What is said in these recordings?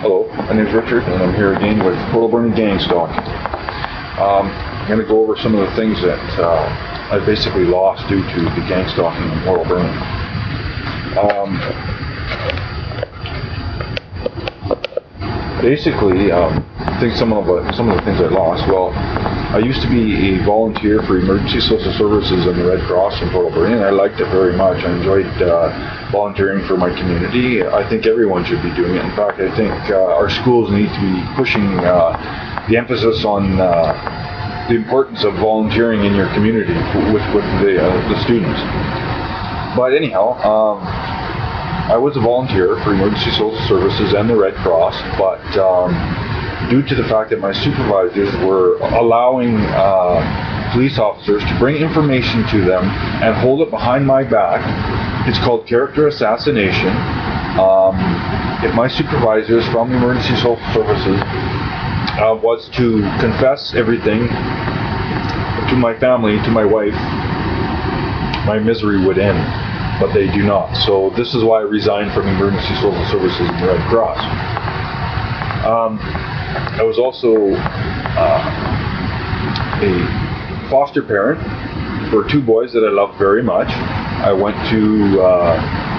Hello, my name is Richard, and I'm here again with Port Alberni Gang Stalk. I'm going to go over some of the things that I basically lost due to the gang stalking in Port Alberni. I think some of the things I lost. Well, I used to be a volunteer for emergency social services in the Red Cross in Port Alberni, and I liked it very much. I enjoyed volunteering for my community. I think everyone should be doing it. In fact, I think our schools need to be pushing the emphasis on the importance of volunteering in your community with the students. But anyhow, I was a volunteer for emergency social services and the Red Cross, but due to the fact that my supervisors were allowing police officers to bring information to them and hold it behind my back, it's called character assassination. If my supervisors from emergency social services was to confess everything to my family, to my wife, my misery would end. But they do not. So this is why I resigned from emergency social services in the Red Cross. I was also a foster parent for two boys that I loved very much. I went to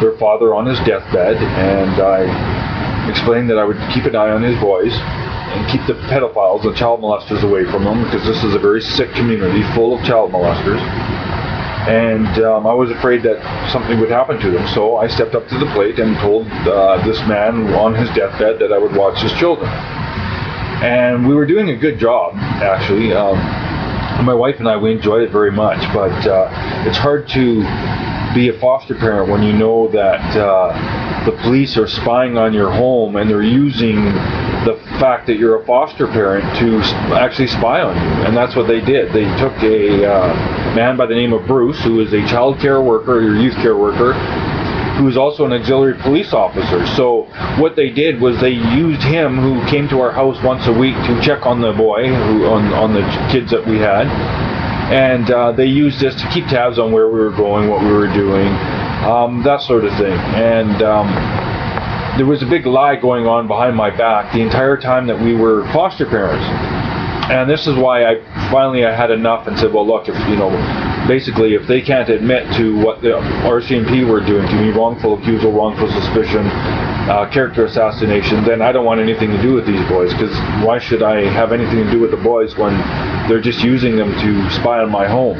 their father on his deathbed, and I explained that I would keep an eye on his boys and keep the pedophiles, the child molesters, away from them, because this is a very sick community full of child molesters. And I was afraid that something would happen to them, so I stepped up to the plate and told this man on his deathbed that I would watch his children. And we were doing a good job, actually. My wife and I, we enjoyed it very much, but it's hard to be a foster parent when you know that the police are spying on your home, and they're using the fact that you're a foster parent to actually spy on you. And that's what they did. They took a man by the name of Bruce, who is a child care worker or youth care worker, who is also an auxiliary police officer. So what they did was they used him, who came to our house once a week to check on the boy, on the kids that we had, and they used this to keep tabs on where we were going, what we were doing, that sort of thing. And there was a big lie going on behind my back the entire time that we were foster parents. And this is why I finally had enough and said, well, look, basically, if they can't admit to what the RCMP were doing to me, wrongful accusal, wrongful suspicion, character assassination, then I don't want anything to do with these boys, because why should I have anything to do with the boys when they're just using them to spy on my home?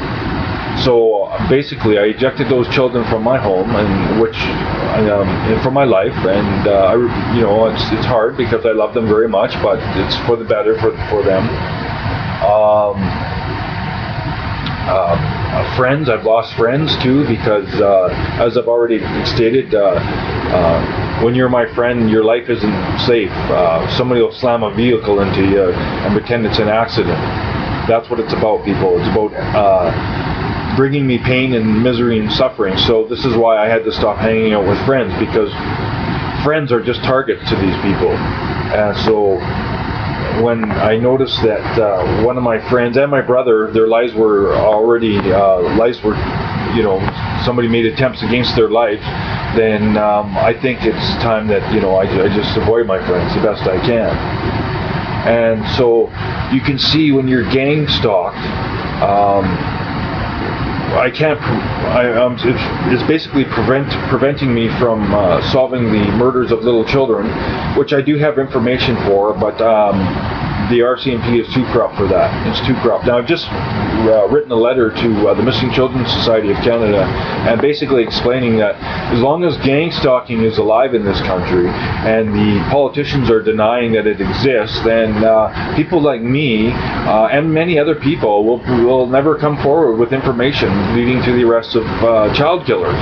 So basically, I ejected those children from my home, and from my life, and it's hard because I love them very much, but it's for the better for them. Friends, I've lost friends too, because as I've already stated, when you're my friend, your life isn't safe. Somebody will slam a vehicle into you and pretend it's an accident. That's what it's about, people. It's about bringing me pain and misery and suffering. So this is why I had to stop hanging out with friends, because friends are just targets to these people. And so when I noticed that one of my friends and my brother, their lives were already, somebody made attempts against their lives, then I think it's time that, I just avoid my friends the best I can. And so you can see when you're gang stalked, it's basically preventing me from solving the murders of little children, which I do have information for, but the RCMP is too corrupt for that. It's too corrupt. Now, I've just written a letter to the Missing Children's Society of Canada, and basically explaining that as long as gang stalking is alive in this country and the politicians are denying that it exists, then people like me and many other people will never come forward with information leading to the arrest of child killers.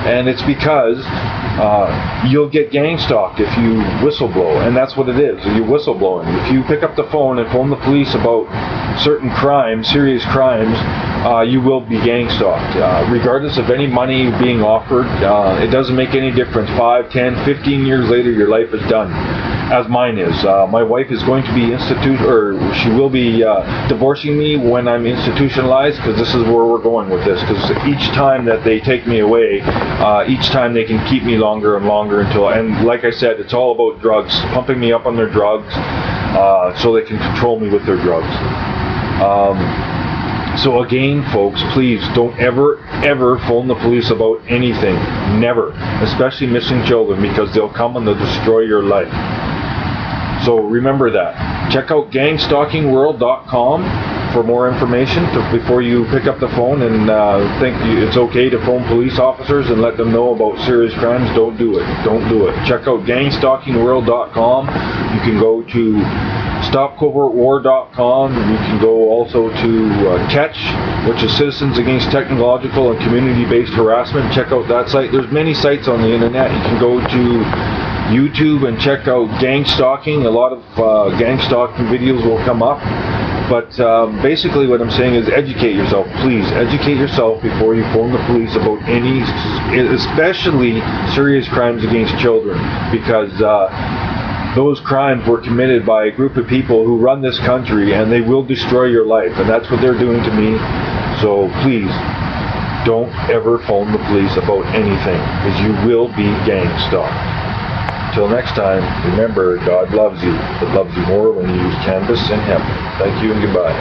And it's because you'll get gang stalked if you whistleblow, and that's what it is. You're whistleblowing. If you pick up the phone and phone the police about certain crimes, serious crimes, you will be gang stalked. Regardless of any money being offered, it doesn't make any difference. 5, 10, 15 years later, your life is done. as mine is. My wife is going to be she will be divorcing me when I'm institutionalized, because this is where we're going with this. Because each time that they take me away, each time they can keep me longer and longer and like I said, it's all about drugs, pumping me up on their drugs, so they can control me with their drugs. So again, folks, please don't ever phone the police about anything. Never. Especially missing children, because they'll come and they'll destroy your life. So remember that. Check out gangstalking.Marc for more information before you pick up the phone and think it's okay to phone police officers and let them know about serious crimes. Don't do it. Don't do it. Check out gangstalking.Marc. You can go to stopcovertwar.com. You can go also to Catch, which is Citizens Against Technological and Community-Based Harassment. Check out that site. There's many sites on the internet. You can go to YouTube and check out gang stalking. A lot of gang stalking videos will come up. But basically what I'm saying is educate yourself. Please educate yourself before you phone the police about any, especially serious crimes against children, because those crimes were committed by a group of people who run this country, and they will destroy your life, and that's what they're doing to me. So please, don't ever phone the police about anything, because you will be gang stalked. Until next time, remember, God loves you, but loves you more when you use cannabis and hemp. Thank you and goodbye.